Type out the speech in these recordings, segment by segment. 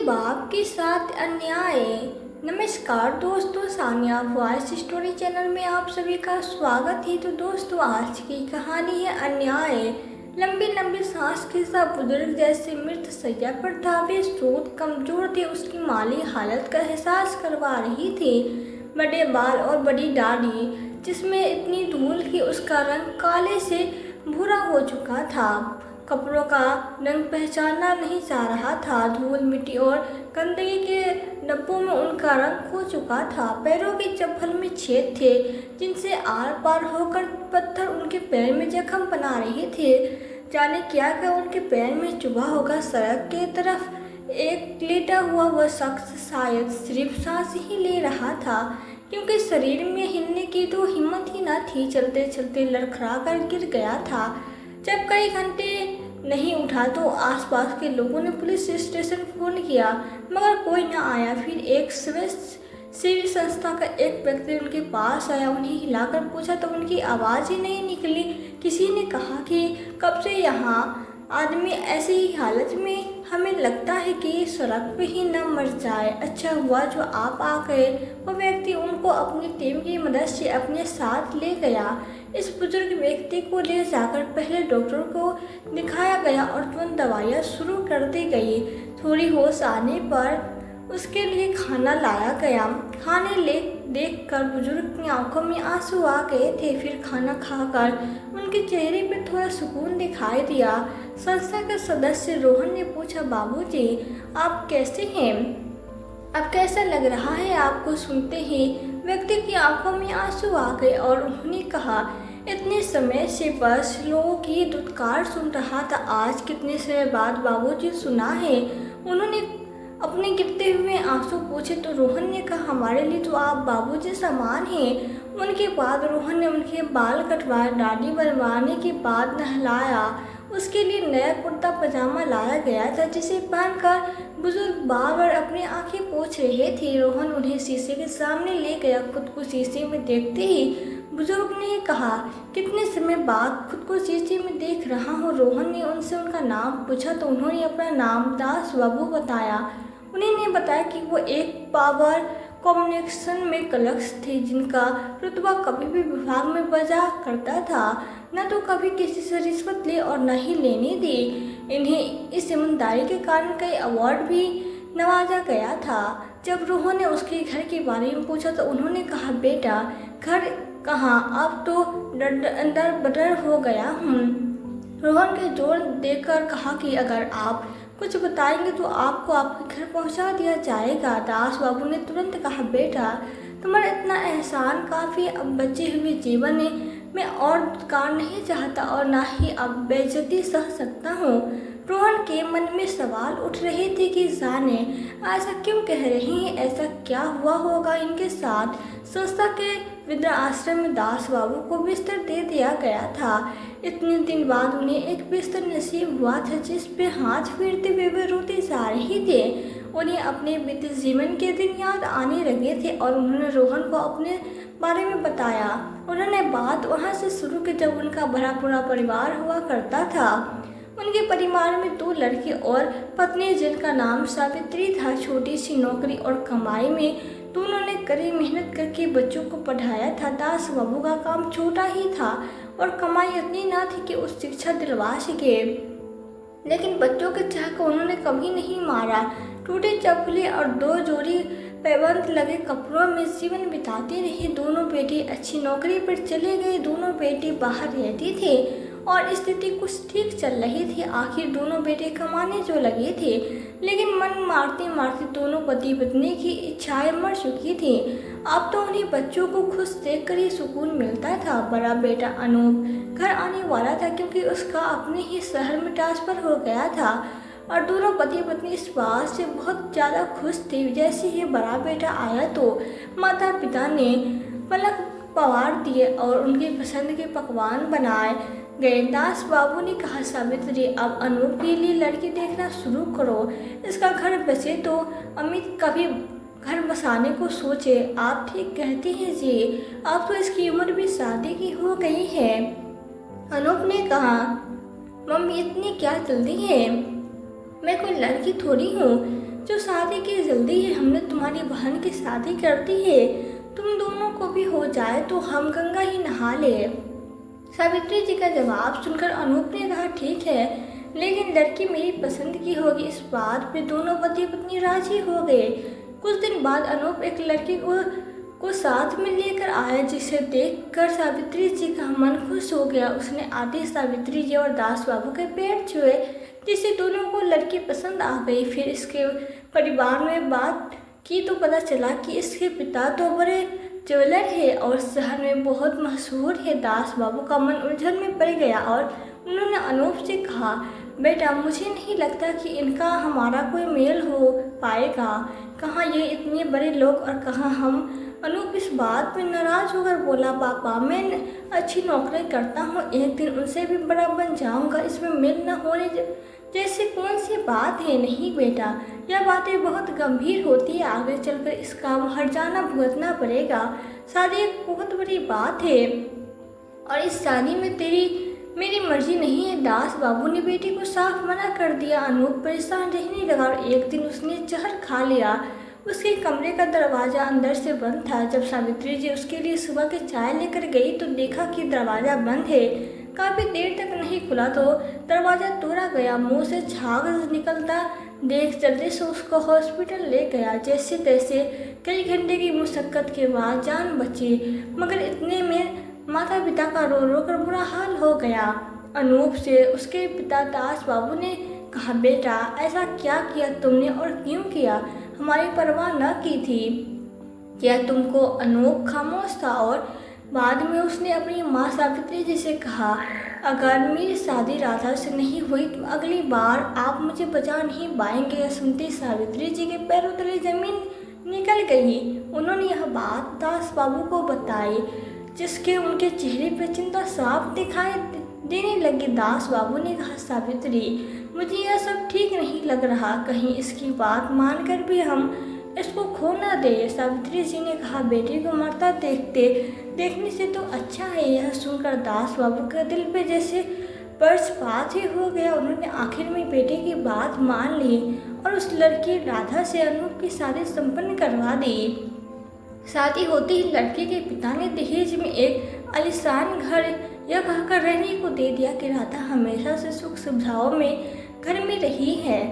बाप के साथ अन्याय। नमस्कार दोस्तों, सानिया वॉइस स्टोरी चैनल में आप सभी का स्वागत है। तो दोस्तों, आज की कहानी है अन्याय। लंबी लंबी सांस के साथ बुजुर्ग जैसे मृत शैया पर था। वे स्रोत कमजोर थे, उसकी माली हालत का एहसास करवा रही थी। बड़े बाल और बड़ी दाढ़ी जिसमें इतनी धूल कि उसका रंग काले से भूरा हो चुका था। कपड़ों का रंग पहचाना नहीं जा रहा था। धूल, मिट्टी और गंदगी के डब्बों में उनका रंग खो चुका था। पैरों की चप्पल में छेद थे जिनसे आर पार होकर पत्थर उनके पैर में जख्म बना रहे थे। जाने क्या क्या उनके पैर में चुभा होगा। सड़क के तरफ एक लेटा हुआ वह शख्स शायद सिर्फ सांस ही ले रहा था, क्योंकि शरीर में हिलने की तो हिम्मत ही न थी। चलते चलते लड़खड़ा कर गिर गया था। जब कई घंटे नहीं उठा तो आसपास के लोगों ने पुलिस स्टेशन फोन किया, मगर कोई न आया। फिर एक सेवी संस्था का एक व्यक्ति उनके पास आया। उन्हें हिलाकर पूछा तो उनकी आवाज़ ही नहीं निकली। किसी ने कहा कि कब से यहाँ आदमी ऐसी ही हालत में, हमें लगता है कि सड़क पे ही न मर जाए। अच्छा हुआ जो आप आ गए। वो व्यक्ति उनको अपनी टीम की मदद से अपने साथ ले गया। इस बुजुर्ग व्यक्ति को ले जाकर पहले डॉक्टर को दिखाया गया और तुरंत दवाइयाँ शुरू कर दी गई। थोड़ी होश आने पर उसके लिए खाना लाया गया। खाने देखकर बुजुर्ग की आंखों में आंसू आ गए थे। फिर खाना खाकर उनके चेहरे पर थोड़ा सुकून दिखाई दिया। संस्था के सदस्य रोहन ने पूछा, बाबूजी आप कैसे हैं? अब कैसा लग रहा है आपको? सुनते ही व्यक्ति की आंखों में आंसू आ गए और उन्होंने कहा, इतने समय से बस लोगों की दुत्कार सुन रहा था, आज कितने समय बाद बाबूजी सुना है। उन्होंने अपने गिरते हुए आंसू पूछे तो रोहन ने कहा, हमारे लिए तो आप बाबूजी समान हैं। उनके बाद रोहन ने उनके बाल कटवाए, दाढ़ी बनवाने के बाद नहलाया। उसके लिए नया कुर्ता पजामा लाया गया था जिसे पहनकर बुजुर्ग बार बार अपनी आंखें पोंछ रहे थे। रोहन उन्हें शीशे के सामने ले गया। खुद को शीशे में देखते ही बुजुर्ग ने कहा, कितने समय बाद खुद को शीशे में देख रहा हूँ। रोहन ने उनसे उनका नाम पूछा तो उन्होंने अपना नाम दास बाबू बताया। उन्होंने बताया कि वो एक पावर कम्युनिकेशन में क्लर्क थे जिनका रुतबा कभी भी विभाग में बजा करता था। न तो कभी किसी से रिश्वत ली और न ही लेने दी। इन्हें इस ईमानदारी के कारण कई अवार्ड भी नवाजा गया था। जब रोहन ने उसके घर के बारे में पूछा तो उन्होंने कहा, बेटा घर कहाँ, अब तो डर बदर हो गया हूँ। रोहन के जोर देकर कहा कि अगर आप कुछ बताएंगे तो आपको आपके घर पहुंचा दिया जाएगा। दास बाबू ने तुरंत कहा, बेटा तुम्हारा इतना एहसान काफ़ी। अब बचे हुए जीवन में मैं और कार नहीं चाहता और ना ही अब बेइज्जती सह सकता हूँ। रोहन के मन में सवाल उठ रहे थे कि जाने ऐसा क्यों कह रही हैं, ऐसा क्या हुआ होगा इनके साथ। संस्था के वृद्धा आश्रम में दास बाबू को बिस्तर दे दिया गया था। इतने दिन बाद उन्हें एक बिस्तर नसीब हुआ था जिस पे हाथ फेरते हुए वे रोते जा रहे थे। उन्हें अपने बीते जीवन के दिन याद आने लगे थे और उन्होंने रोहन को अपने बारे में बताया। उन्होंने बात वहाँ से शुरू की जब उनका भरा पूरा परिवार हुआ करता था। उनके परिवार में 2 लड़के और पत्नी जिनका नाम सावित्री था। छोटी सी नौकरी और कमाई में दोनों ने कड़ी मेहनत करके बच्चों को पढ़ाया था। दास बाबू का काम छोटा ही था और कमाई इतनी ना थी कि उस शिक्षा दिलवा सके, लेकिन बच्चों के चाह को उन्होंने कभी नहीं मारा। टूटे चप्पलें और 2 जोड़ी पैबंद लगे कपड़ों में जीवन बिताते रहे। दोनों बेटे अच्छी नौकरी पर चले गए। दोनों बेटे बाहर रहते थे और स्थिति कुछ ठीक चल रही थी। आखिर दोनों बेटे कमाने जो लगे थे, लेकिन मन मारते मारते दोनों पति पत्नी की इच्छाएं मर चुकी थी। अब तो उन्हें बच्चों को खुश देखकर ही सुकून मिलता था। बड़ा बेटा अनूप घर आने वाला था क्योंकि उसका अपने ही शहर में ट्रांसफर हो गया था और दोनों पति पत्नी इस बात से बहुत ज़्यादा खुश थे। जैसे ही बड़ा बेटा आया तो माता पिता ने पलक पवार दिए और उनकी पसंद के पकवान बनाए गए। दास बाबू ने कहा, सावित्री अब अनूप के लिए लड़की देखना शुरू करो। इसका घर बचे तो अमित कभी घर बसाने को सोचे। आप ठीक कहते हैं जी, अब तो इसकी उम्र भी शादी की हो गई है। अनूप ने कहा, मम्मी इतनी क्या जल्दी है? मैं कोई लड़की थोड़ी हूँ जो शादी की जल्दी है। हमने तुम्हारी बहन की शादी कर दी है। तुम दोनों को भी हो जाए तो हम गंगा ही नहा ले। सावित्री जी का जवाब सुनकर अनूप ने कहा, ठीक है, लेकिन लड़की मेरी पसंद की होगी। इस बात पे दोनों पति पत्नी राजी हो गए। कुछ दिन बाद अनूप एक लड़की को साथ में लेकर आया, जिसे देखकर सावित्री जी का मन खुश हो गया। उसने आधी सावित्री जी और दास बाबू के पैर छुए, जिससे दोनों को लड़की पसंद आ गई। फिर इसके परिवार में बात की तो पता चला कि इसके पिता तो बड़े ज्वेलर है और शहर में बहुत मशहूर है। दास बाबू का मन उलझन में पड़ गया और उन्होंने अनूप से कहा, बेटा, मुझे नहीं लगता कि इनका हमारा कोई मेल हो पाएगा। कहाँ ये इतने बड़े लोग और कहाँ हम। अनूप इस बात पर नाराज होकर बोला, पापा, मैं अच्छी नौकरी करता हूँ, एक दिन उनसे भी बड़ा बन जाऊँगा। इसमें मेल न होने जैसे कौन सी बात है। नहीं बेटा, यह बातें बहुत गंभीर होती है। आगे चलकर इसका हर्जाना भुगतना पड़ेगा। शादी एक बहुत बड़ी बात है और इस शादी में मेरी मर्जी नहीं है। दास बाबू ने बेटी को साफ मना कर दिया। अनूप परेशान रहने लगा और एक दिन उसने जहर खा लिया। उसके कमरे का दरवाज़ा अंदर से बंद था। जब सावित्री जी उसके लिए सुबह की चाय लेकर गई तो देखा कि दरवाज़ा बंद है। काफ़ी देर तक नहीं खुला तो दरवाज़ा तोड़ा गया। मुंह से झाग निकलता देख जल्दी से उसको हॉस्पिटल ले गया। जैसे तैसे कई घंटे की मुशक्क़त के बाद जान बची, मगर इतने में माता पिता का रो रो कर बुरा हाल हो गया। अनूप से उसके पिता दास बाबू ने कहा, बेटा, ऐसा क्या किया तुमने और क्यों किया? हमारी परवाह न की थी क्या तुमको? अनूप खामोश था और बाद में उसने अपनी माँ सावित्री जी से कहा, अगर मेरी शादी राधा से नहीं हुई तो अगली बार आप मुझे बचा नहीं पाएंगे। सुनते सावित्री जी के पैरों तले जमीन निकल गई। उन्होंने यह बात दास बाबू को बताई, जिसके उनके चेहरे पर चिंता साफ दिखाई देने लगी। दास बाबू ने कहा, सावित्री, मुझे यह सब ठीक नहीं लग रहा। कहीं इसकी बात मानकर भी हम इसको खो न दे। सावित्री जी ने कहा, बेटी को मरता देखने से तो अच्छा है। यह सुनकर दास बाबू के दिल पे जैसे वज्रपात ही हो गया। उन्होंने आखिर में बेटे की बात मान ली और उस लड़की राधा से अनूप की शादी संपन्न करवा दी। शादी होते ही लड़की के पिता ने दहेज में एक आलीशान घर यह कहकर रहने को दे दिया कि राधा हमेशा से सुख सुविधाओं में घर में रही है।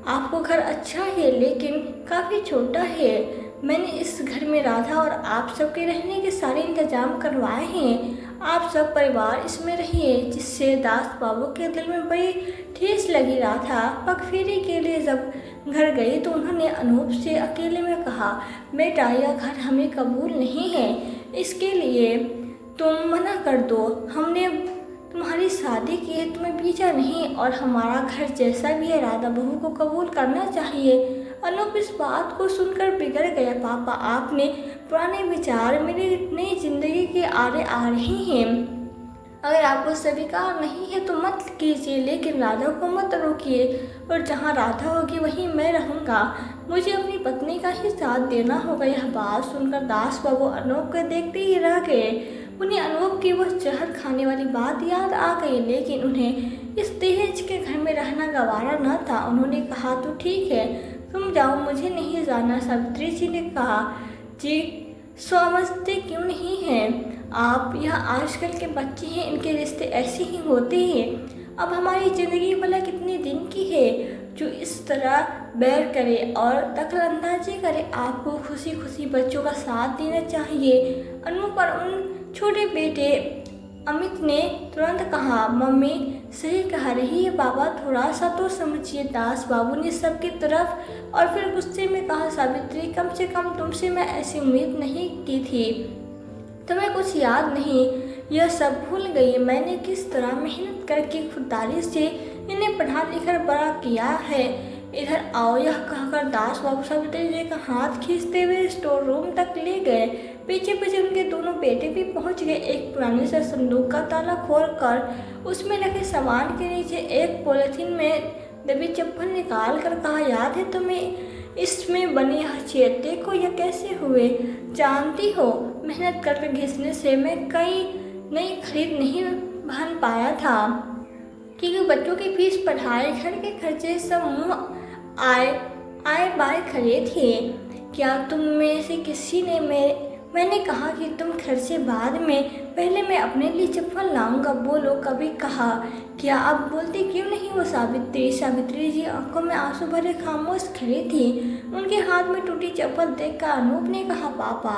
आपको घर अच्छा है लेकिन काफ़ी छोटा है। मैंने इस घर में राधा और आप सबके रहने के सारे इंतजाम करवाए हैं। आप सब परिवार इसमें रहिए। जिससे दास बाबू के दिल में बड़ी ठेस लगी। राधा पगफेरी के लिए जब घर गई तो उन्होंने अनूप से अकेले में कहा, बेटा, यह घर हमें कबूल नहीं है, इसके लिए तुम मना कर दो। हमने तुम्हारी शादी की है, तुम्हें बीजा नहीं और हमारा घर जैसा भी है राधा बहू को कबूल करना चाहिए। अनूप इस बात को सुनकर बिगड़ गया। पापा, आपने पुराने विचार मेरी नई जिंदगी के आड़े आ रहे हैं। अगर आपको स्वीकार नहीं है तो मत कीजिए, लेकिन राधा को मत रोकिए और जहाँ राधा होगी वहीं मैं रहूँगा। मुझे अपनी पत्नी का ही साथ देना होगा। यह बात सुनकर दास बाबू अनूप को देखते ही रह गए। उन्हें अनूप की वह जहर खाने वाली बात याद आ गई, लेकिन उन्हें इस दहेज के घर में रहना गवारा न था। उन्होंने कहा, तो ठीक है, तुम जाओ, मुझे नहीं जाना। सावित्री जी ने कहा, जी समझते क्यों नहीं हैं आप? यह आजकल के बच्चे हैं, इनके रिश्ते ऐसे ही होते हैं। अब हमारी ज़िंदगी भला कितने दिन की है जो इस तरह बैर करे और दखलंदाजी करे? आपको खुशी खुशी बच्चों का साथ देना चाहिए। अनूप और उन छोटे बेटे अमित ने तुरंत कहा, मम्मी सही कह रही है पापा, थोड़ा सा तो समझिए। दास बाबू ने सबकी तरफ और फिर गुस्से में कहा, सावित्री, कम से कम तुमसे मैं ऐसी उम्मीद नहीं की थी। तुम्हें कुछ याद नहीं? यह सब भूल गई? मैंने किस तरह मेहनत करके खुददारी से इन्हें पढ़ा लिखकर बड़ा किया है। इधर आओ। यह कहकर दास बाबू सावित्री जी का हाथ खींचते हुए स्टोर रूम तक ले गए। पीछे पीछे उनके दोनों बेटे भी पहुंच गए। एक पुराने से संदूक का ताला खोलकर उसमें रखे सामान के नीचे एक पॉलिथीन में दबी चप्पल निकाल कर कहा, याद है तुम्हें इसमें बने यह छेद? देखो यह कैसे हुए। जानती हो, मेहनत करके घिसने से मैं कई नई खरीद नहीं बन पाया था, क्योंकि बच्चों की फीस, पढ़ाई, घर के खर्चे सब मुँह आए बाय खड़े थे। क्या तुम में से किसी ने मैंने कहा कि तुम खर्चे बाद में, पहले मैं अपने लिए चप्पल लाऊंगा, बोलो कभी कहा? क्या आप बोलते क्यों नहीं? वो सावित्री जी आंखों में आंसू भरे खामोश खड़ी थी। उनके हाथ में टूटी चप्पल देखकर अनूप ने कहा, पापा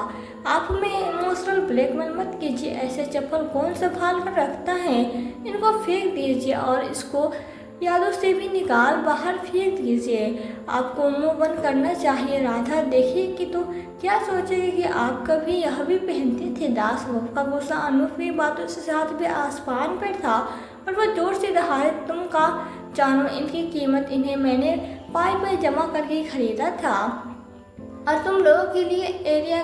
आप हमें इमोशनल ब्लैकमेल मत कीजिए। ऐसे चप्पल कौन संभाल कर रखता है? इनको फेंक दीजिए और इसको यादों से भी निकाल बाहर फेंक दीजिए। आपको मुंह बंद करना चाहिए। राधा देखेगी तो क्या सोचेगी कि आप कभी यह भी पहनते थे? दास बाबू का गुस्सा अनूप की बातों से साथ भी आसमान पर था और वह जोर से दहाड़े, तुम का जानो इनकी कीमत? इन्हें मैंने पाई पर जमा करके खरीदा था और तुम लोगों के लिए एरिया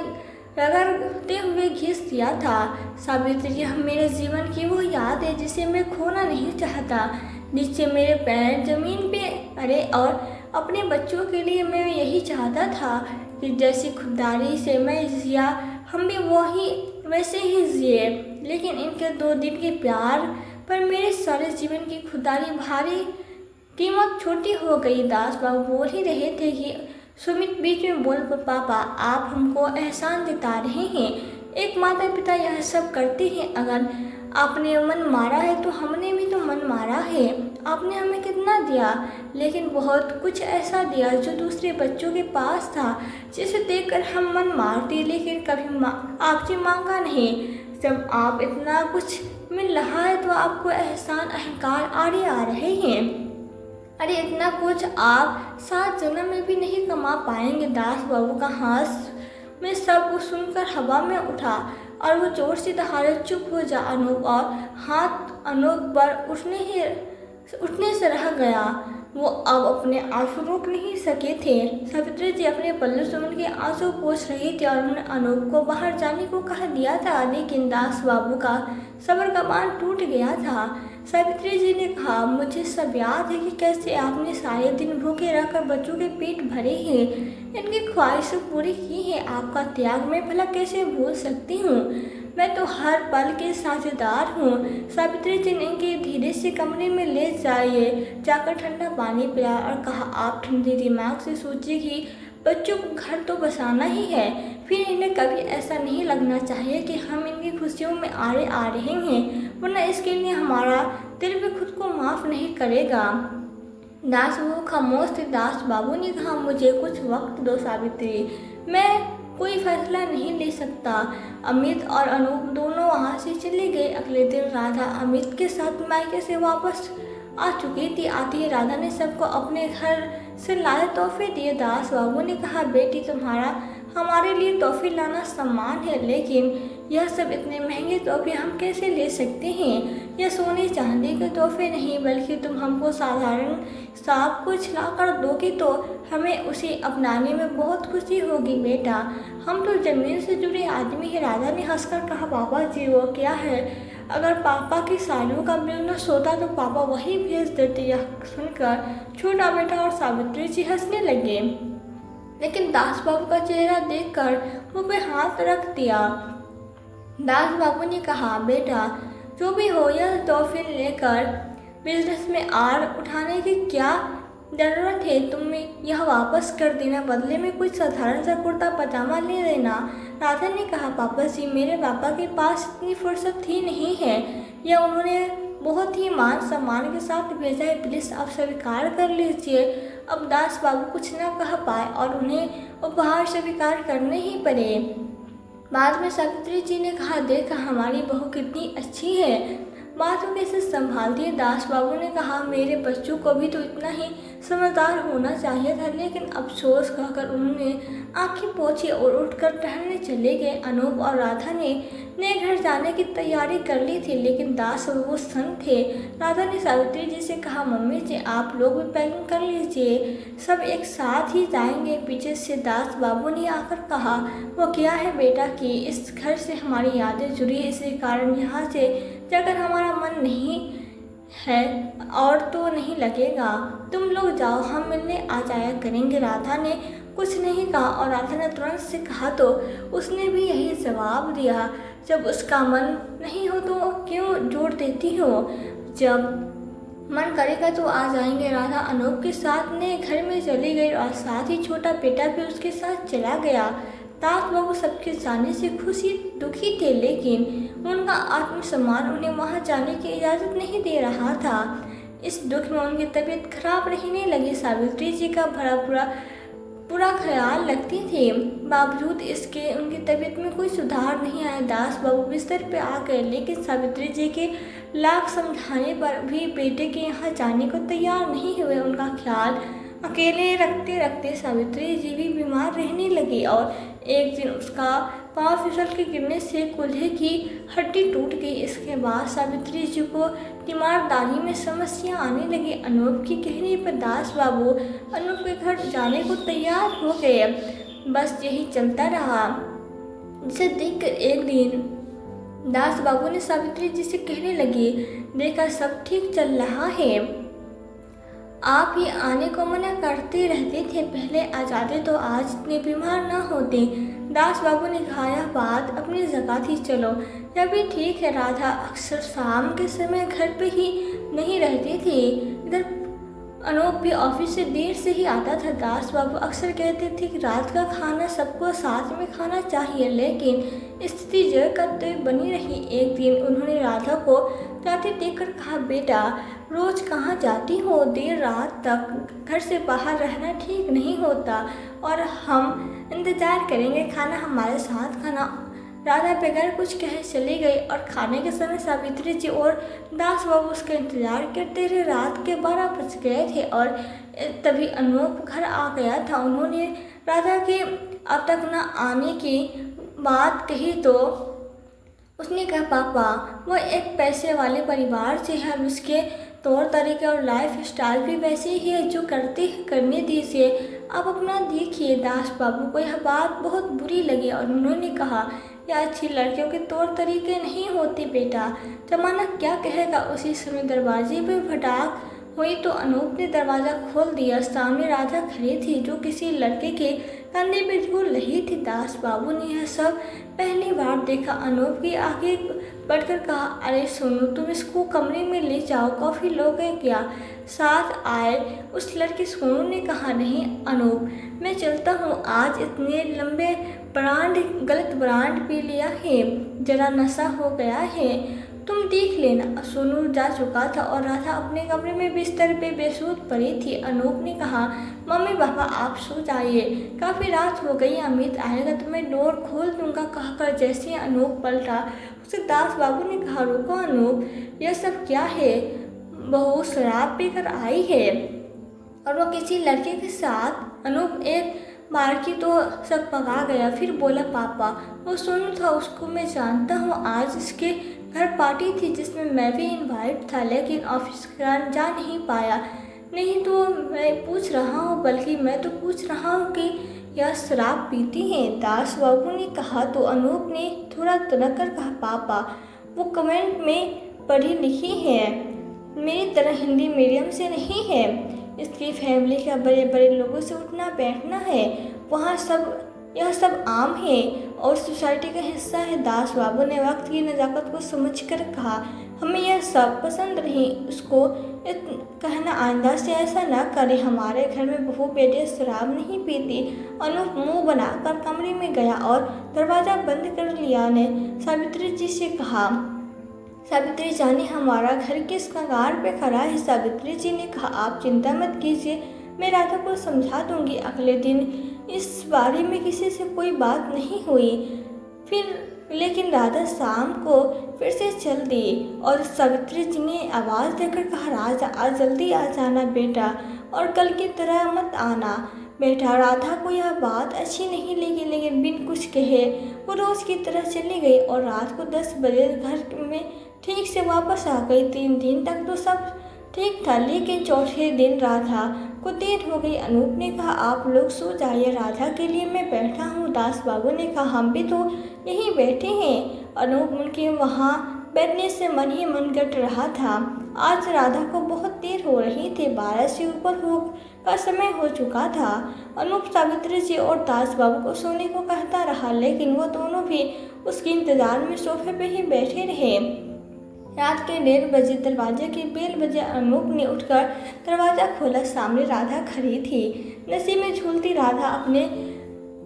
रगड़ते हुए घिस दिया था। सावित्री जी, मेरे जीवन की वो याद है जिसे मैं खोना नहीं चाहता, जिससे मेरे पैर जमीन पे अरे और अपने बच्चों के लिए मैं यही चाहता था कि जैसी खुददारी से मैं जिया हम भी वैसे ही जिए। लेकिन इनके 2 दिन के प्यार पर मेरे सारे जीवन की खुददारी भारी कीमत छोटी हो गई। दास बाबू बोल ही रहे थे कि सुमित बीच में बोल, पापा आप हमको एहसान जता रहे हैं। एक माता पिता यह सब करते हैं। अगर आपने मन मारा है तो हमने भी तो मन मारा है। आपने हमें कितना दिया, लेकिन बहुत कुछ ऐसा दिया जो दूसरे बच्चों के पास था, जिसे देखकर हम मन मारते, लेकिन कभी आपसे मांगा नहीं। जब आप इतना कुछ मिल रहा है तो आपको एहसान अहंकार आड़े आ रहे हैं। अरे इतना कुछ आप 7 जन्म में भी नहीं कमा पाएंगे। दास बाबू का हाथ में सब कुछ सुनकर हवा में उठा और वो जोर से दहाड़े, चुप हो जा अनूप। और हाथ अनूप पर उठने से रह गया। वो अब अपने आंसू रोक नहीं सके थे। सावित्री जी अपने पल्लू सुमन के आंसू पोंछ रही थी और उन्होंने अनूप को बाहर जाने को कह दिया था, लेकिन दास बाबू का सब्र का बांध टूट गया था। सावित्री जी ने कहा, मुझे सब याद है कि कैसे आपने सारे दिन भूखे रहकर बच्चों के पेट भरे हैं, इनकी ख्वाहिशें पूरी की हैं। आपका त्याग मैं भला कैसे भूल सकती हूँ? मैं तो हर पल के साझेदार हूँ। सावित्री जी ने इनके धीरे से कमरे में ले जाकर ठंडा पानी पिलाया और कहा, आप ठंडे दिमाग से सोचिए कि बच्चों को घर तो बसाना ही है। फिर इन्हें कभी ऐसा नहीं लगना चाहिए कि हम इनकी खुशियों में आड़े आ रहे हैं, वरना इसके लिए हमारा दिल भी खुद को माफ़ नहीं करेगा। दास बाबू खामोश थे। दास बाबू ने कहा, मुझे कुछ वक्त दो सावित्री, मैं कोई फैसला नहीं ले सकता। अमित और अनूप दोनों वहाँ से चले गए। अगले दिन राधा अमित के साथ मायके से वापस आ चुकी थी। आती ही राधा ने सबको अपने घर से लाए तोहफे दिए। दास बाबू ने कहा, बेटी तुम्हारा हमारे लिए तोहफे लाना सम्मान है, लेकिन यह सब इतने महंगे तोहफे हम कैसे ले सकते हैं? यह सोने चांदी के तोहफे नहीं, बल्कि तुम हमको साधारण सब कुछ ला कर दोगे तो हमें उसे अपनाने में बहुत खुशी होगी बेटा। हम तो ज़मीन से जुड़े आदमी हैं। राधा ने हंसकर कहा, पापा जी वो क्या है? अगर पापा की साड़ियों का बिजनेस होता तो पापा वही भेज देते। यह सुनकर छोटा बेटा और सावित्री जी हंसने लगे, लेकिन दास बाबू का चेहरा देखकर मुँह पे हाथ रख दिया। दास बाबू ने कहा, बेटा जो भी हो, यह तोहफे लेकर बिजनेस में आड़ उठाने की क्या ज़रूरत है? तुम यह वापस कर देना, बदले में कुछ साधारण सा कुर्ता पजामा ले लेना। राधा ने कहा, पापा जी मेरे पापा के पास इतनी फुर्सत ही नहीं है। यह उन्होंने बहुत ही मान सम्मान के साथ भेजा है, प्लीज़ आप स्वीकार कर लीजिए। अब दास बाबू कुछ न कह पाए और उन्हें उपहार स्वीकार करने ही पड़े। बाद में सावित्री जी ने कहा, देख हमारी बहू कितनी अच्छी है, बातों कैसे संभालती है। दास बाबू ने कहा, मेरे बच्चों को भी तो इतना ही समझदार होना चाहिए था। लेकिन अफसोस कहकर उन्होंने आंखें पोंछी और उठकर टहलने चले गए। अनूप और राधा ने नए घर जाने की तैयारी कर ली थी, लेकिन दास बाबू सन्न थे। राधा ने सावित्री जी से कहा, मम्मी जी आप लोग भी पैकिंग कर लीजिए, सब एक साथ ही जाएंगे। पीछे से दास बाबू ने आकर कहा, वो क्या है बेटा कि इस घर से हमारी यादें जुड़ी है, इसी कारण यहाँ से जाकर हमारा मन नहीं है और तो नहीं लगेगा। तुम लोग जाओ, हम मिलने आ जाया करेंगे। राधा ने कुछ नहीं कहा और राधा ने तुरंत से कहा तो उसने भी यही जवाब दिया, जब उसका मन नहीं हो तो क्यों जोड़ देती हो? जब मन करेगा तो आ जाएंगे। राधा अनूप के साथ ने घर में चली गई और साथ ही छोटा बेटा भी उसके साथ चला गया। दास बाबू सबके जाने से दुखी थे, लेकिन उनका आत्मसम्मान उन्हें वहां जाने की इजाज़त नहीं दे रहा था। इस दुख में उनकी तबीयत खराब रहने लगी। सावित्री जी का पूरा ख्याल रखती थी, बावजूद इसके उनकी तबीयत में कोई सुधार नहीं आया। दास बाबू बिस्तर पे आ गए, लेकिन सावित्री जी के लाख समझाने पर भी बेटे के यहाँ जाने को तैयार नहीं हुए। उनका ख्याल अकेले रखते रखते सावित्री जी भी बीमार रहने लगी और एक दिन उसका पाँव फिसल के गिरने से कूल्हे की हड्डी टूट गई। इसके बाद सावित्री जी को तीमारदारी में समस्या आने लगी। अनूप की कहने पर दास बाबू अनूप के घर जाने को तैयार हो गए। बस यही चलता रहा, जिसे देखकर एक दिन दास बाबू ने सावित्री जी से कहने लगी, देखा सब ठीक चल रहा है, आप ही आने को मना करते रहते थे, पहले आ जाते तो आज इतने बीमार ना होते। दास बाबू ने कहा, यह बात अपनी जगह थी, चलो यह भी ठीक है। राधा अक्सर शाम के समय घर पे ही नहीं रहती थी। इधर अनूप भी ऑफिस से देर से ही आता था। दास बाबू अक्सर कहते थे कि रात का खाना सबको साथ में खाना चाहिए, लेकिन स्थिति जो करते बनी रही। एक दिन उन्होंने राधा को जाते देखकर कहा, बेटा रोज कहाँ जाती हो, देर रात तक घर से बाहर रहना ठीक नहीं होता और हम इंतजार करेंगे, खाना हमारे साथ खाना। राधा बगैर कुछ कहे चली गई और खाने के समय सावित्री जी और दास बाबू उसका इंतजार करते रहे। रात के 12 बज गए थे और तभी अनूप घर आ गया था। उन्होंने राधा के अब तक न आने की बात कही तो उसने कहा, पापा वो एक पैसे वाले परिवार से है, उसके तौर तरीके और लाइफ स्टाइल भी वैसे ही है जो करने दीजिए, आप अपना देखिए। दास बाबू को यह बात बहुत बुरी लगी और उन्होंने कहा, यह अच्छी लड़कियों के तौर तरीके नहीं होते बेटा, जमाना क्या कहेगा। उसी समय दरवाजे पर फटाक हुई तो अनूप ने दरवाज़ा खोल दिया। सामने राधा खड़ी थी जो किसी लड़के के कंधे पे झूल रही थी। दास बाबू ने यह सब पहली बार देखा। अनूप के आगे बढ़कर कहा, अरे सोनू, तुम इसको कमरे में ले जाओ, कॉफ़ी लोगे क्या? साथ आए उस लड़की सोनू ने कहा, नहीं अनूप, मैं चलता हूँ, आज इतने लंबे गलत ब्रांड पी लिया है, जरा नशा हो गया है, तुम देख लेना। सोनू जा चुका था और राधा अपने कमरे में बिस्तर पे बेसुध पड़ी थी। अनूप ने कहा, मम्मी पापा आप सो जाइए, काफ़ी रात हो गई, अमित आएगा तो मैं डोर खोल दूंगा, कहकर जैसे ही अनूप पलटा उसे दास बाबू ने कहा, रुको अनूप, यह सब क्या है? बहू शराब पीकर आई है और वो किसी लड़के के साथ। अनूप एक बार की तो सब पका गया, फिर बोला, पापा वो सोनू था, उसको मैं जानता हूँ, आज इसके घर पार्टी थी जिसमें मैं भी इनवाइट था, लेकिन ऑफिस के कारण जा नहीं पाया। नहीं तो मैं पूछ रहा हूँ, बल्कि मैं तो पूछ रहा हूँ कि यह शराब पीती हैं? दास बाबू ने कहा तो अनूप ने थोड़ा तनक कर कहा, पापा वो कमेंट में पढ़ी लिखी है, मेरी तरह हिंदी मीडियम से नहीं है, इसकी फैमिली का बड़े बड़े लोगों से उठना बैठना है, वहाँ यह सब आम है और सोसाइटी का हिस्सा है। दास बाबू ने वक्त की नज़ाकत को समझकर कहा, हमें यह सब पसंद नहीं, उसको कहना आइंदा से ऐसा न करे, हमारे घर में बहू बेटे शराब नहीं पीती। अनूप मुंह बनाकर कमरे में गया और दरवाज़ा बंद कर लिया। ने सावित्री जी से कहा, सावित्री जाने हमारा घर किस कगार पे खड़ा है। सावित्री जी ने कहा, आप चिंता मत कीजिए, मैं राधा को समझा दूंगी। अगले दिन इस बारे में किसी से कोई बात नहीं हुई। लेकिन राधा शाम को फिर से चल दी और सावित्री जी ने आवाज़ देकर कहा, राजा आज जल्दी आ जाना बेटा, और कल की तरह मत आना बेटा। राधा को यह बात अच्छी नहीं लगी, लेकिन बिन कुछ कहे वो रोज़ की तरह चली गई और रात को 10 बजे घर में ठीक से वापस आ गई। 3 दिन तक तो सब ठीक था, लेकिन चौथे दिन राधा को देर हो गई। अनूप ने कहा, आप लोग सो जाइए, राधा के लिए मैं बैठा हूँ। दास बाबू ने कहा, हम भी तो यहीं बैठे हैं। अनूप उनके वहाँ बैठने से मन ही मन गट रहा था। आज राधा को बहुत देर हो रही थी, 12 से ऊपर का समय हो चुका था। अनूप सावित्री जी और दास बाबू को सोने को कहता रहा, लेकिन वो दोनों भी उसके इंतजार में सोफे पे ही बैठे रहे। रात के 1:30 बजे दरवाजे की बेल बजे। अनूप ने उठकर दरवाज़ा खोला। सामने राधा खड़ी थी। नशे में झूलती राधा अपने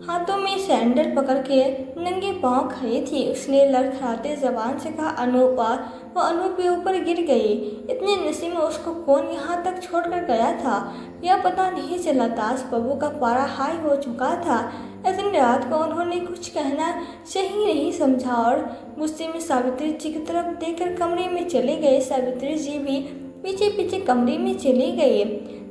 हाथों में सैंडल पकड़ के नंगे पांव खड़ी थी। उसने लड़खड़ाते जबान से कहा, अनूप। और वो अनूप के ऊपर गिर गई। इतने नशे में उसको कौन यहाँ तक छोड़कर गया था, यह पता नहीं चला। दास बाबू का पारा हाई हो चुका था। इतनी रात को उन्होंने कुछ कहना सही नहीं समझा और गुस्से में सावित्री जी की तरफ देखकर कमरे में चले गए। सावित्री जी भी पीछे पीछे कमरे में चले गए।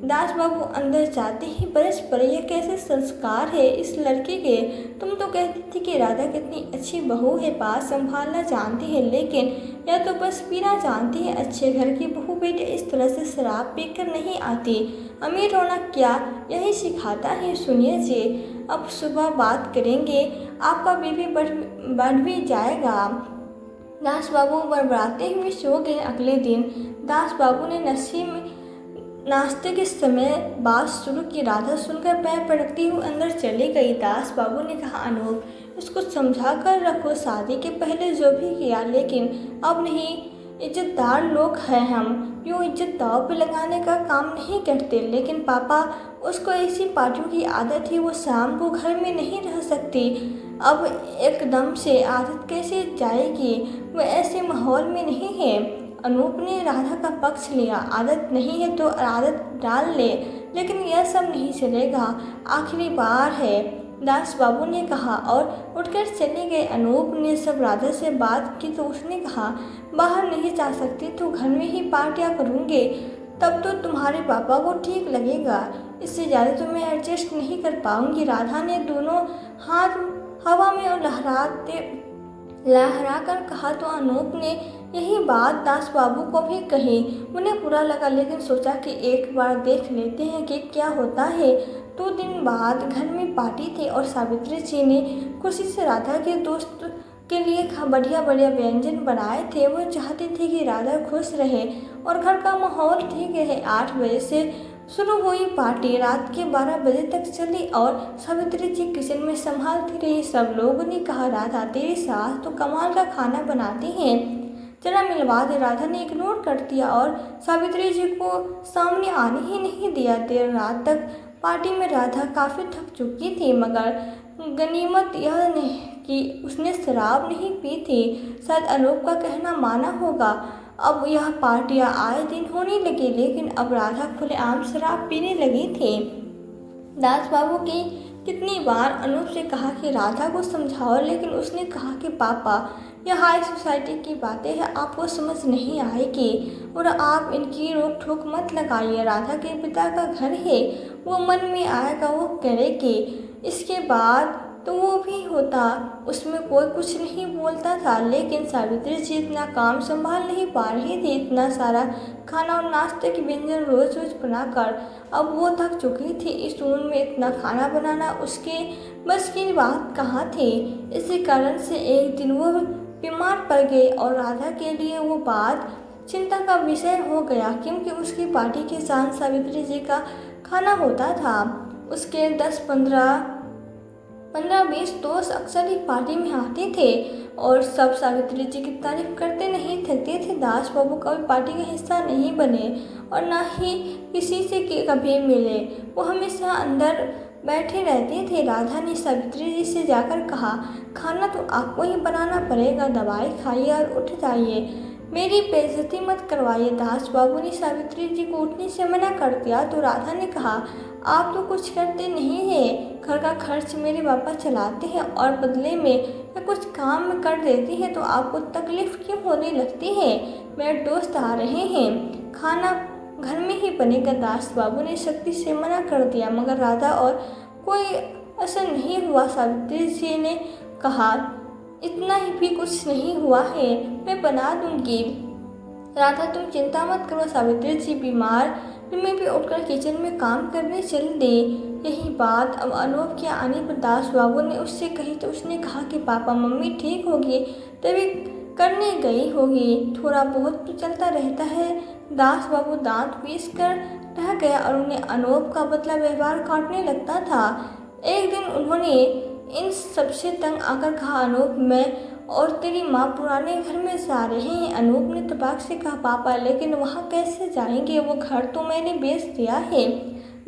दास बाबू अंदर जाते ही बरस पड़े, यह कैसे संस्कार है इस लड़के के। तुम तो कहती थी कि राधा कितनी अच्छी बहू है, बात संभालना जानती है, लेकिन यह तो बस पीना जानती है। अच्छे घर की बहू बेटे इस तरह से शराब पीकर नहीं आती। अमीर होना क्या यही सिखाता है। सुनिए जी, अब सुबह बात करेंगे, आपका बीपी बढ़ भी जाएगा। दास बाबू बड़बड़ाते हुए सो गए। अगले दिन दास बाबू ने नाश्ते के समय बात शुरू की। राधा सुनकर पैर पटकती हुई अंदर चली गई। दास बाबू ने कहा, अनूप, इसको समझा कर रखो। शादी के पहले जो भी किया, लेकिन अब नहीं। इज्जतदार लोग हैं हम, यूँ इज्जत दांव पे लगाने का काम नहीं करते। लेकिन पापा, उसको ऐसी पार्टियों की आदत है, वो शाम को घर में नहीं रह सकती। अब एकदम से आदत कैसे जाएगी, वो ऐसे माहौल में नहीं है। अनूप ने राधा का पक्ष लिया। आदत नहीं है तो आदत डाल ले, लेकिन यह सब नहीं चलेगा, आखिरी बार है, दास बाबू ने कहा और उठकर चले गए। अनूप ने सब राधा से बात की तो उसने कहा, बाहर नहीं जा सकती तो घर में ही पार्टियां करूँगे, तब तो तुम्हारे पापा को ठीक लगेगा। इससे ज़्यादा तो मैं एडजस्ट नहीं कर पाऊँगी। राधा ने दोनों हाथ हवा में लहरा कर कहा तो अनूप ने यही बात दास बाबू को भी कही। उन्हें बुरा लगा, लेकिन सोचा कि एक बार देख लेते हैं कि क्या होता है। 2 दिन बाद घर में पार्टी थी और सावित्री जी ने खुशी से राधा के दोस्त के लिए बढ़िया बढ़िया व्यंजन बनाए थे। वो चाहती थी कि राधा खुश रहे और घर का माहौल ठीक रहे। 8 बजे से शुरू हुई पार्टी रात के 12 बजे तक चली और सावित्री जी किचन में संभालती रही। सब लोगों ने कहा, राधा, तेरी सास तो कमाल का खाना बनाती है, जरा मिलवा दे। राधा ने इग्नोर कर दिया और सावित्री जी को सामने आने ही नहीं दिया। देर रात तक पार्टी में राधा काफ़ी थक चुकी थी, मगर गनीमत यह नहीं कि उसने शराब नहीं पी थी। शायद अनूप का कहना माना होगा। अब यह पार्टियां आए दिन होने लगी, लेकिन अब राधा खुलेआम शराब पीने लगी थी। दास बाबू की कितनी बार अनूप से कहा कि राधा को समझाओ, लेकिन उसने कहा कि पापा, यह हाई सोसाइटी की बातें हैं, आपको समझ नहीं आएगी और आप इनकी रोक टोक मत लगाइए। राधा के पिता का घर है, वो मन में आएगा वो करेगी। इसके बाद तो वो भी होता, उसमें कोई कुछ नहीं बोलता था। लेकिन सावित्री जी इतना काम संभाल नहीं पा रही थी, इतना सारा खाना और नाश्ते के व्यंजन रोज रोज बनाकर। अब वो थक चुकी थी। इस उम्र में इतना खाना बनाना उसके बस की बात कहाँ थी। इसी कारण से एक दिन वो बीमार पड़ गई और राधा के लिए वो बात चिंता का विषय हो गया, क्योंकि उसकी पार्टी के साथ सावित्री जी का खाना होता था। उसके 15-20 दोस्त अक्सर ही पार्टी में आते थे और सब सावित्री जी की तारीफ करते नहीं थकते थे। दास बाबू कभी पार्टी का हिस्सा नहीं बने और ना ही किसी से कभी मिले, वो हमेशा अंदर बैठे रहते थे। राधा ने सावित्री जी से जाकर कहा, खाना तो आपको ही बनाना पड़ेगा, दवाई खाइए और उठ जाइए, मेरी बेइज्जती मत करवाइए। दास बाबू ने सावित्री जी को उठने से मना कर दिया तो राधा ने कहा, आप तो कुछ करते नहीं हैं, घर का खर्च मेरे पापा चलाते हैं और बदले में मैं कुछ काम कर देती है तो आपको तकलीफ क्यों होने लगती है। मेरे दोस्त आ रहे हैं, खाना घर में ही बनेगा। दास बाबू ने सख्ती से मना कर दिया, मगर राधा और कोई असर नहीं हुआ। सावित्री जी ने कहा, इतना ही भी कुछ नहीं हुआ है, मैं बना दूंगी। राधा, तुम चिंता मत करो। सावित्री जी बीमार में भी उठकर किचन में काम करने चल दी। यही बात अब अनूप के आने पर दास बाबू ने उससे कही तो उसने कहा कि पापा, मम्मी ठीक होगी तभी करने गई होगी, थोड़ा बहुत तो चलता रहता है। दास बाबू दांत पीस कर रह गया और उन्हें अनूप का बदला व्यवहार काटने लगता था। एक दिन उन्होंने इन सबसे तंग आकर कहा, अनूप, मैं और तेरी माँ पुराने घर में जा रहे हैं। अनूप ने तबाक से कहा, पापा लेकिन वहाँ कैसे जाएंगे, वो घर तो मैंने बेच दिया है।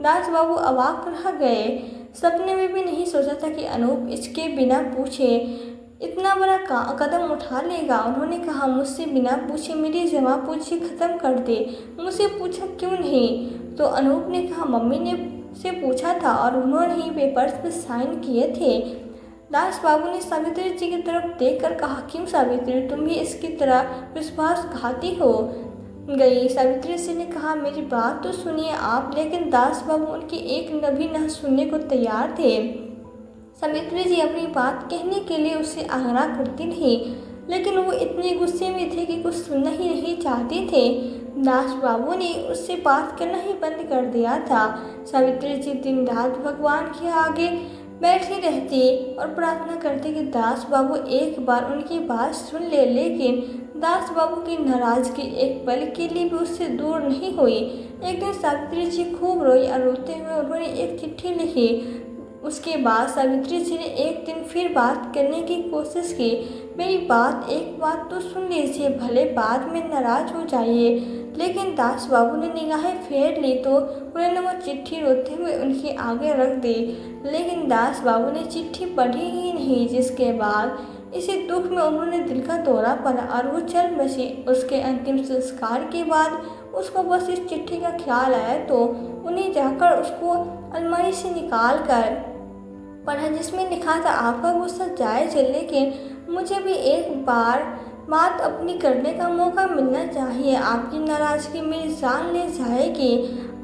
दास बाबू अवाक रह गए। सपने में भी नहीं सोचा था कि अनूप इसके बिना पूछे इतना बड़ा कदम उठा लेगा। उन्होंने कहा, मुझसे बिना पूछे मेरी जमा पूंजी खत्म कर दे। मुझसे पूछा क्यों नहीं? तो अनूप ने कहा, मम्मी ने से पूछा था और उन्होंने ही पेपर्स पर साइन किए थे। दास बाबू ने सावित्री जी की तरफ देखकर कहा, क्यों सावित्री, तुम भी इसकी तरह विश्वासघाती हो गई? सावित्री जी ने कहा, मेरी बात तो सुनिए आप। लेकिन दास बाबू उनकी एक भी न सुनने को तैयार थे। सावित्री जी अपनी बात कहने के लिए उससे आग्रह करती रही, लेकिन वो इतने गुस्से में थे कि कुछ सुनना ही नहीं चाहते थे। दास बाबू ने उससे बात करना ही बंद कर दिया था। सावित्री जी दिन रात भगवान के आगे बैठी रहती और प्रार्थना करती कि दास बाबू एक बार उनकी बात सुन ले। लेकिन दास बाबू की नाराजगी एक पल के लिए भी उससे दूर नहीं हुई। एक दिन सावित्री जी खूब रोई और रोते हुए उन्होंने एक चिट्ठी लिखी। उसके बाद सावित्री जी ने एक दिन फिर बात करने की कोशिश की। मेरी एक बात तो सुन लीजिए, भले बाद में नाराज हो जाइए। लेकिन दास बाबू ने निगाहें फेर ली तो उन्होंने वो चिट्ठी रोते हुए उनके आगे रख दी। लेकिन दास बाबू ने चिट्ठी पढ़ी ही नहीं, जिसके बाद इसी दुख में उन्होंने दिल का दौरा पड़ा और वो चल बसी। उसके अंतिम संस्कार के बाद उसको बस इस चिट्ठी का ख्याल आया तो उन्हें जाकर उसको अलमारी से निकाल कर पढ़ा, जिसमें लिखा था, आपका गुस्सा जायज़ है, लेकिन मुझे भी एक बार बात अपनी करने का मौका मिलना चाहिए। आपकी नाराज़गी मेरी जान ले जाएगी।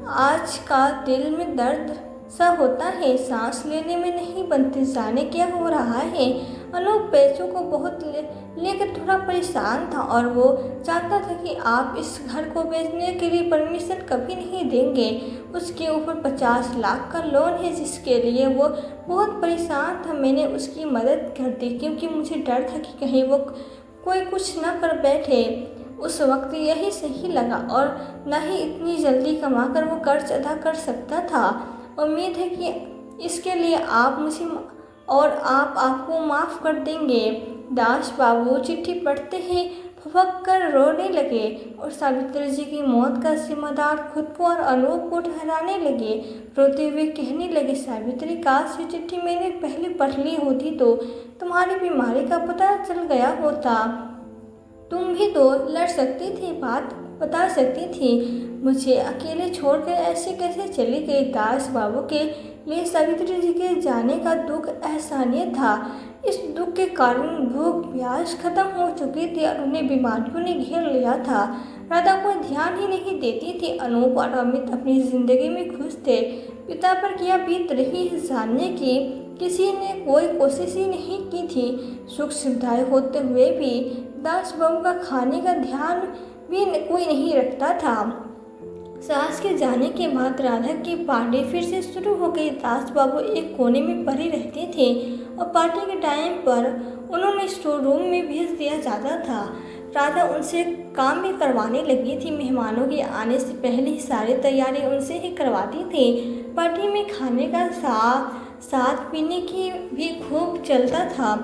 आज का दिल में दर्द सा होता है, सांस लेने में नहीं बनती। जाने क्या हो रहा है? अनूप पैसों को बहुत लेकर थोड़ा परेशान था और वो चाहता था कि आप इस घर को बेचने के लिए परमिशन कभी नहीं देंगे। उसके ऊपर 50 लाख का लोन है, जिसके लिए वो बहुत परेशान था। मैंने उसकी मदद कर दी क्योंकि मुझे डर था कि कहीं वो कोई कुछ न कर बैठे। उस वक्त यही सही लगा और न ही इतनी जल्दी कमाकर वो कर्ज अदा कर सकता था। उम्मीद है कि इसके लिए आप मुझे और आपको माफ़ कर देंगे। दास बाबू चिट्ठी पढ़ते ही फपक कर रोने लगे और सावित्री जी की मौत का जिम्मेदार खुद को और अनूप को ठहराने लगे। रोते हुए कहने लगे, सावित्री, काश ये चिट्ठी मैंने पहले पढ़ ली होती तो तुम्हारी बीमारी का पता चल गया होता। तुम भी तो लड़ सकती थी, बात बता सकती थी। मुझे अकेले छोड़कर ऐसे कैसे चली गई? दास बाबू के लिए सावित्री जी के जाने का दुख असहनीय था। इस दुख के कारण भूख प्यास खत्म हो चुकी थी और उन्हें बीमारियों ने घेर लिया था। राधा कोई ध्यान ही नहीं देती थी। अनूप और अमित अपनी जिंदगी में खुश थे। पिता पर क्या बीत रही है जानने की किसी ने कोई कोशिश ही नहीं की थी। सुख सुविधाएं होते हुए भी दास बाबू का खाने का ध्यान भी कोई नहीं रखता था। सास के जाने के बाद राधा की पार्टी फिर से शुरू हो गई। दास बाबू एक कोने में पड़े रहते थे और पार्टी के टाइम पर उन्होंने स्टोर रूम में भेज दिया जाता था। राधा उनसे काम भी करवाने लगी थी। मेहमानों के आने से पहले ही सारी तैयारी उनसे ही करवाती थी। पार्टी में खाने का साथ पीने की भी खूब चलता था।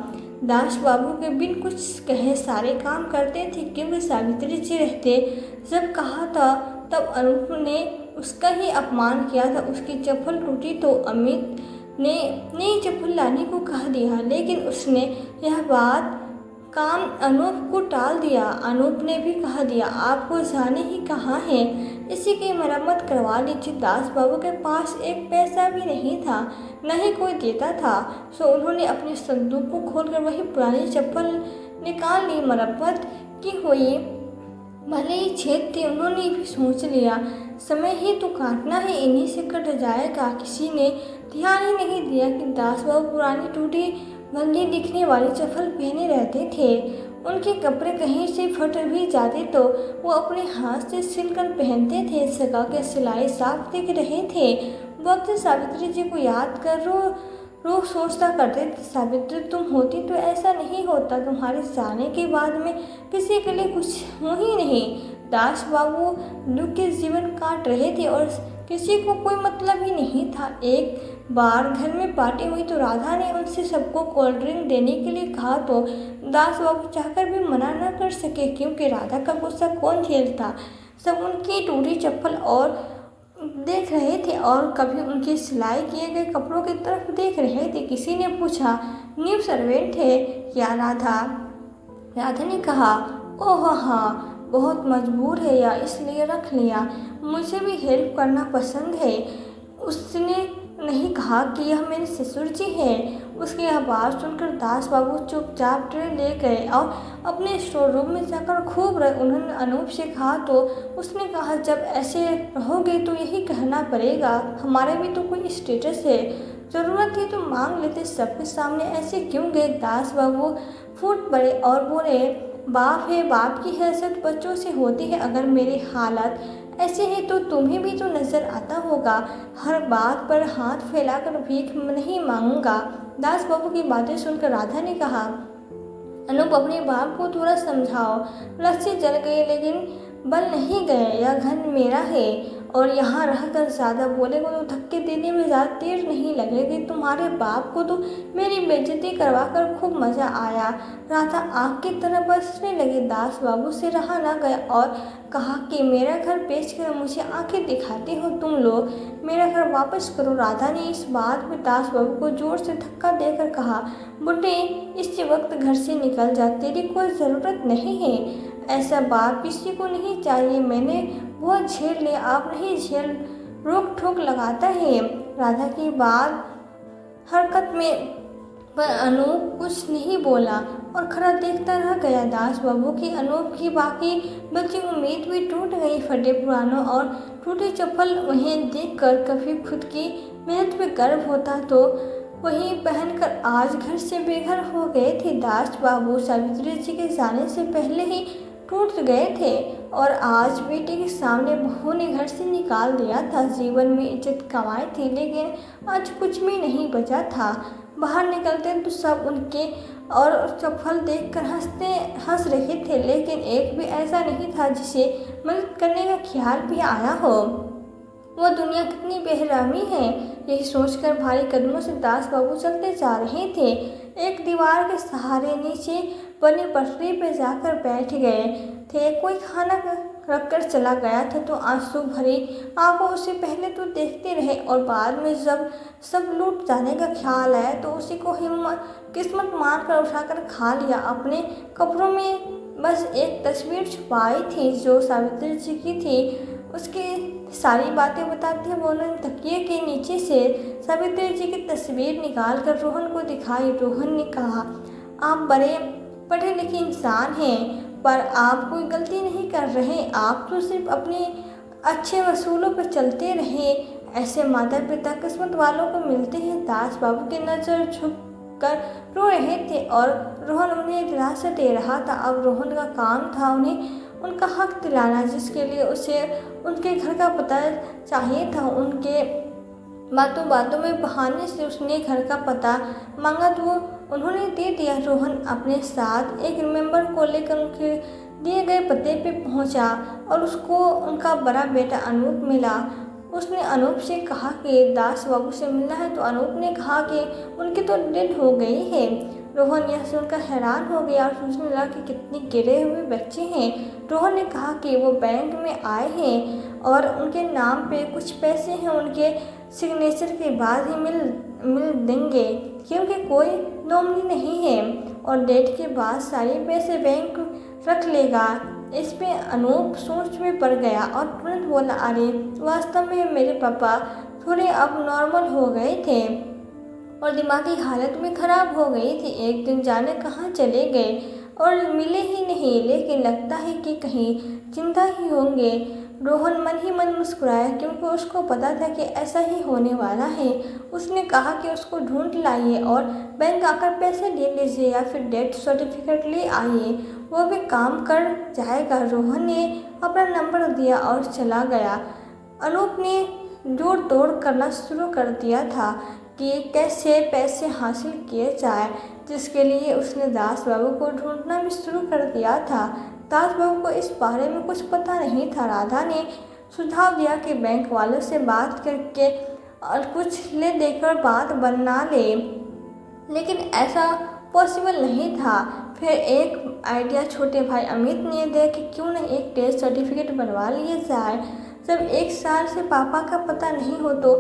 दास बाबू के बिन कुछ कहे सारे काम करते थे, क्योंकि सावित्री जी रहते जब कहा था तब अनूप ने उसका ही अपमान किया था। उसकी चप्पल टूटी तो अमित ने नई चप्पल लाने को कह दिया, लेकिन उसने यह बात काम अनूप को टाल दिया। अनूप ने भी कह दिया, आपको जाने ही कहाँ है, इसी की मरम्मत करवा लीजिए। दास बाबू के पास एक पैसा भी नहीं था, न ही कोई देता था, सो उन्होंने अपने संदूक को खोलकर वही पुरानी चप्पल निकाल ली। मरम्मत की हुई भले ही छेद थे, उन्होंने भी सोच लिया समय ही तो काटना है, इन्हीं से कट जाएगा। किसी ने ध्यान ही नहीं दिया कि दास बाबू पुरानी टूटी गंदी दिखने वाली चप्पल पहने रहते थे। उनके कपड़े कहीं से फट भी जाते तो वो अपने हाथ से सिलकर पहनते थे। सगा के सिलाई साफ दिख रहे थे। वक्त सावित्री जी को याद कर रोज सोचता करते थे, सावित्री तुम होती तो ऐसा नहीं होता। तुम्हारे जाने के बाद में किसी के लिए कुछ हो ही नहीं। दास बाबू दुख के जीवन काट रहे थे और किसी को कोई मतलब ही नहीं था। एक बाहर घर में पार्टी हुई तो राधा ने उनसे सबको कोल्ड ड्रिंक देने के लिए कहा तो दास बाबू चाहकर भी मना न कर सके, क्योंकि राधा का गुस्सा कौन झेलता। सब उनकी टूटी चप्पल और देख रहे थे और कभी उनके सिलाई किए गए कपड़ों की तरफ देख रहे थे। किसी ने पूछा, न्यू सर्वेंट है क्या राधा? राधा ने कहा, ओह हाँ, बहुत मजबूर है या इसलिए रख लिया। मुझे भी हेल्प करना पसंद है। उसने नहीं कहा कि यह मेरे ससुर जी हैं। उसकी आवाज़ सुनकर दास बाबू चुपचाप ट्रे ले गए और अपने स्टोर रूम में जाकर खूब रहे। उन्होंने अनूप से कहा तो उसने कहा, जब ऐसे रहोगे तो यही कहना पड़ेगा, हमारे भी तो कोई स्टेटस है, ज़रूरत थी तो मांग लेते, सबके सामने ऐसे क्यों गए? दास बाबू फूट पड़े और बोले, बाप है, बाप की हैसियत बच्चों से होती है। अगर मेरी हालत ऐसे है तो तुम्हें भी तो नज़र आता होगा। हर बात पर हाथ फैलाकर भीख नहीं मांगूंगा। दास बाबू की बातें सुनकर राधा ने कहा, अनूप अपने बाप को थोड़ा समझाओ। लस्सी जल गई लेकिन बल नहीं गए। यह घर मेरा है और यहाँ रहकर ज़्यादा बोलेगा तो धक्के देने में ज़्यादा देर नहीं लगेगी। तुम्हारे बाप को तो मेरी बेइज्जती करवा कर खूब मज़ा आया। राधा आग की तरह बरसने लगी। दास बाबू से रहा न गया और कहा कि मेरा घर बेच कर मुझे आंखें दिखाते हो तुम लोग, मेरा घर वापस करो। राधा ने इस बात में दास बाबू को जोर से धक्का देकर कहा, बुड्ढे, इस वक्त घर से निकल जा, तेरी कोई ज़रूरत नहीं है। ऐसा बाप किसी को नहीं चाहिए। मैंने बहुत झेल लिया, आप नहीं झेल। रोक ठोक लगाता है। राधा की बात हरकत में पर अनूप कुछ नहीं बोला और खड़ा देखता रह गया। दास बाबू की अनूप की बाकी बची उम्मीद भी टूट गई। फटे पुरानों और टूटी चप्पल उन्हें देखकर कभी खुद की मेहनत पे गर्व होता तो वही पहनकर आज घर से बेघर हो गए थे। दास बाबू सावित्री जी के जाने से पहले ही टूट गए थे और आज बेटे के सामने बहू ने घर से निकाल दिया था। जीवन में इज्जत कमाई थी लेकिन आज कुछ भी नहीं बचा था। बाहर निकलते तो सब उनके और चप्पल देखकर हंस रहे थे, लेकिन एक भी ऐसा नहीं था जिसे मदद करने का ख्याल भी आया हो। वो दुनिया कितनी बेरहमी है, यही सोचकर भारी कदमों से दास बाबू चलते जा रहे थे। एक दीवार के सहारे नीचे बनी पटरी पर जाकर बैठ गए थे। कोई खाना रखकर चला गया था तो आंसू भरी आंखों उसे पहले तो देखते रहे और बाद में जब सब लूट जाने का ख्याल आया तो उसी को किस्मत मार कर उठाकर खा लिया। अपने कपड़ों में बस एक तस्वीर छुपाई थी जो सावित्री जी की थी। उसकी सारी बातें बताते हुए उन्होंने तकिए के नीचे से सावित्री जी की तस्वीर निकाल कर रोहन को दिखाई। रोहन ने कहा, आप बड़े पढ़े लिखे इंसान हैं पर आप कोई गलती नहीं कर रहे। आप तो सिर्फ अपने अच्छे वसूलों पर चलते रहे। ऐसे माता पिता किस्मत वालों को मिलते हैं। दास बाबू की नज़र झुक कर रो रहे थे और रोहन उन्हें दिलासा दे रहा था। अब रोहन का काम था उन्हें उनका हक दिलाना, जिसके लिए उसे उनके घर का पता चाहिए था। उनके बातों बातों में बहाने से उसने घर का पता मांगा तो उन्होंने दे दिया। रोहन अपने साथ एक रिमेंबर को लेकर उनके दिए गए पते पे पहुंचा और उसको उनका बड़ा बेटा अनूप मिला। उसने अनूप से कहा कि दास बाबू से मिलना है तो अनूप ने कहा कि उनकी तो डेथ हो गई है। रोहन यह सुनकर हैरान हो गया और सोचने लगा कि कितने गिरे हुए बच्चे हैं। रोहन ने कहा कि वो बैंक में आए हैं और उनके नाम पे कुछ पैसे हैं, उनके सिग्नेचर के बाद ही मिल देंगे क्योंकि कोई नॉमिनी नहीं है और डेट के बाद सारे पैसे बैंक रख लेगा। इस पे अनूप सोच में पड़ गया और तुरंत बोला, अरे वास्तव में मेरे पापा थोड़े अब नॉर्मल हो गए थे और दिमागी हालत में ख़राब हो गई थी। एक दिन जाने कहाँ चले गए और मिले ही नहीं, लेकिन लगता है कि कहीं जिंदा ही होंगे। रोहन मन ही मन मुस्कुराया क्योंकि उसको पता था कि ऐसा ही होने वाला है। उसने कहा कि उसको ढूंढ लाइए और बैंक आकर पैसे ले लीजिए या फिर डेथ सर्टिफिकेट ले आइए, वो भी काम कर जाएगा। रोहन ने अपना नंबर दिया और चला गया। अनूप ने जोड़ तोड़ करना शुरू कर दिया था कि कैसे पैसे हासिल किए जाए, जिसके लिए उसने दास बाबू को ढूंढना भी शुरू कर दिया था। दास बाबू को इस बारे में कुछ पता नहीं था। राधा ने सुझाव दिया कि बैंक वालों से बात करके और कुछ ले देकर बात बना ले, लेकिन ऐसा पॉसिबल नहीं था। फिर एक आइडिया छोटे भाई अमित ने दिया कि क्यों न एक टेस्ट सर्टिफिकेट बनवा लिए जाए। जब 1 साल से पापा का पता नहीं हो तो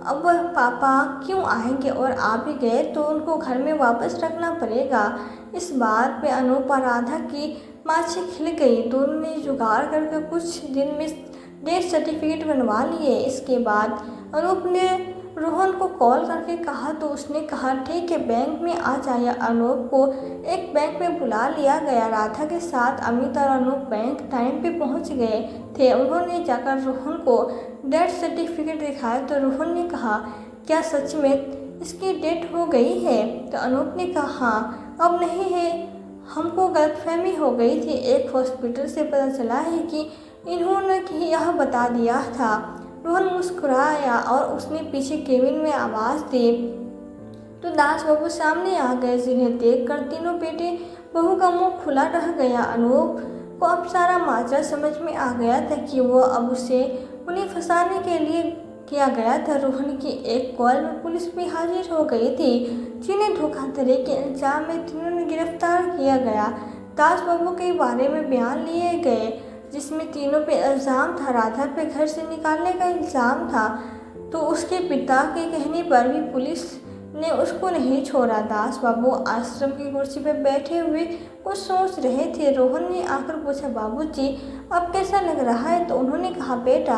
अब पापा क्यों आएंगे, और आ भी गए तो उनको घर में वापस रखना पड़ेगा। इस बात पे अनूप और राधा की माछी खिल गई। दोनों ने जुगाड़ करके कुछ दिन में डेथ सर्टिफिकेट बनवा लिए। इसके बाद अनूप ने रोहन को कॉल करके कहा तो उसने कहा ठीक है, बैंक में आ जाए। अनूप को एक बैंक में बुला लिया गया। राधा के साथ अमित और अनूप बैंक टाइम पे पहुंच गए थे। उन्होंने जाकर रोहन को डेथ सर्टिफिकेट दिखाया तो रोहन ने कहा, क्या सच में इसकी डेथ हो गई है? तो अनूप ने कहा हाँ, अब नहीं है, हमको गलतफहमी हो गई थी। एक हॉस्पिटल से पता चला है कि इन्होंने यह बता दिया था। रोहन मुस्कुराया और उसने पीछे केबिन में आवाज़ दी तो दास बाबू सामने आ गए, जिन्हें देखकर तीनों बेटे बहू का मुंह खुला रह गया। अनूप को अब सारा माजरा समझ में आ गया था कि वो अब उसे उन्हें फंसाने के लिए किया गया था। रोहन की एक कॉल में पुलिस भी हाजिर हो गई थी, जिन्हें धोखाधड़ी के इल्जाम में तीनों ने गिरफ्तार किया गया। दास बाबू के बारे में बयान लिए गए, जिसमें तीनों पे इल्ज़ाम था। राधा पे घर से निकालने का इल्ज़ाम था, तो उसके पिता के कहने पर भी पुलिस ने उसको नहीं छोड़ा। दास बाबू आश्रम की कुर्सी पर बैठे हुए कुछ सोच रहे थे। रोहन ने आकर पूछा, बाबूजी अब कैसा लग रहा है? तो उन्होंने कहा, बेटा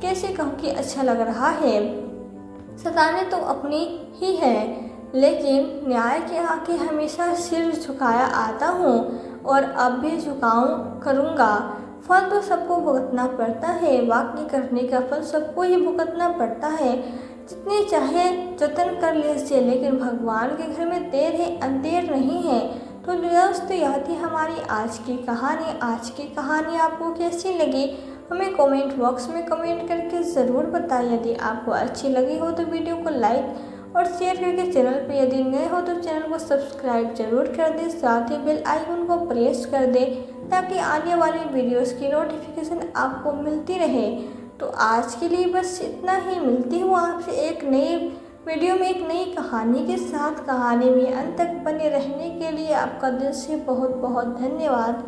कैसे कहूँ कि अच्छा लग रहा है, सताने तो अपनी ही है, लेकिन न्याय के आगे हमेशा सिर झुकाया आता हूँ और अब भी झुकाऊँ करूँगा। फल तो सबको भुगतना पड़ता है, वाक्य करने का फल सबको ही भुगतना पड़ता है। जितने चाहे जतन कर लीजिए, लेकिन भगवान के घर में देर है अंधेर नहीं है। तो दोस्तों, यह थी हमारी आज की कहानी। आज की कहानी आपको कैसी लगी हमें कमेंट बॉक्स में कमेंट करके ज़रूर बताइए। यदि आपको अच्छी लगी हो तो वीडियो को लाइक और शेयर करके चैनल पर यदि नए हो तो चैनल को सब्सक्राइब जरूर कर दें। साथ ही बेल आइकन को प्रेस कर दें ताकि आने वाली वीडियोस की नोटिफिकेशन आपको मिलती रहे। तो आज के लिए बस इतना ही। मिलती हूँ आपसे एक नई वीडियो में एक नई कहानी के साथ। कहानी में अंत तक बने रहने के लिए आपका दिल से बहुत बहुत धन्यवाद।